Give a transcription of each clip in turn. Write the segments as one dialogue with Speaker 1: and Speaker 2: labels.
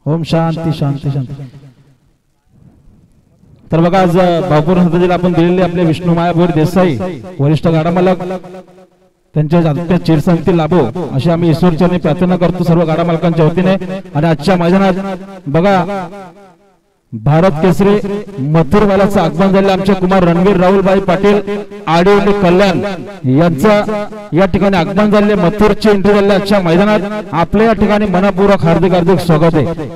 Speaker 1: ओम शांती शांती शांती। तर बघा आज बापूर हंतजीला आपण दिलेले आपले विष्णुमाया भोर देसाई वरिष्ठ गाडा मालक त्यांच्या चिरसंगती लाभो अशी आम्ही ईश्वरचरणी प्रार्थना करतो सर्व गाडा मालकांच्या वतीने। आणि आजच्या मैदानात बघा भारत केसरी मथुरवाल्याचं आगमन झाले आमचे कुमार रणवीर राहुलभाई पाटील आडिवली कल्याण यांचा या ठिकाणी आगमन झाले मथुरची एंट्री झाली आजच्या मैदानात। आपल्या या ठिकाणी मनपूर्वक हार्दिक हार्दिक स्वागत आहे।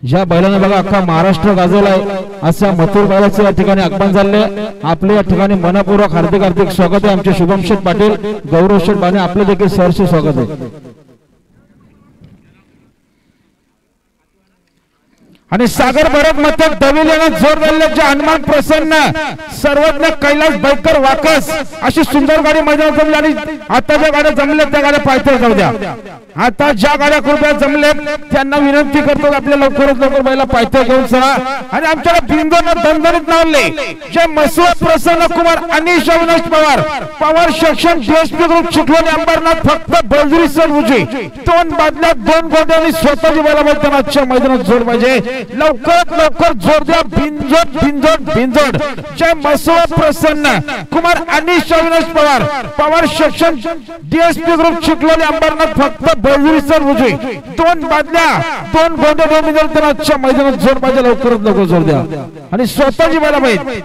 Speaker 1: ज्या बैलाने बघा अख्खा महाराष्ट्र गाजवलाय अशा मथुर बैलाचं या ठिकाणी आगमन झाले आपल्या या ठिकाणी मनपूर्वक हार्दिक हार्दिक स्वागत आहे। आमचे शुभम शेठ पाटील गौरव शेठ बाने आपले देखील सहर्ष स्वागत आहे। आणि सागर भरत मथक दविलेला जोर दिल्याचे हनुमान प्रसन्न सर्वज्ञ कैलास बैकर वाकस अशी सुंदर गाडी मैदानात जमली। आणि आता ज्या गाड्या जमल्या त्या गाड्या पायथ्यावर जाऊ द्या। आता ज्या गाड्या कृपया जमल्या त्यांना विनंती करतो आपल्या लवकरात लवकर बैला पायथ्यावर घेऊन चला। आणि आमच्याला बिंदूनं दणदणीत नावले जे मसुआ Prasanna Kumar Anish Avinash Pawar Pawar section DSP group Chikhloli Ambernath फक्त बलजुरी सर उजी दोन बादल्या दोन गोंड्यांनी स्वतःची बैला त्यांना आजच्या मैदानात जोड पाहिजे। लवकरात लवकर जोर द्या बिंजोड बिंजोड बिंजोड जय मसुआ Prasanna Kumar Anish Avinash Pawar Pawar section DSP group Chikhloli Ambernath फक्त बलजुरी सर उजी दोन बादल्या दोन गोंडे दोन त्यांना आजच्या मैदानात जोर पाहिजे। लवकरात लवकर जोर द्या आणि स्वतःची बैला पाहिजे।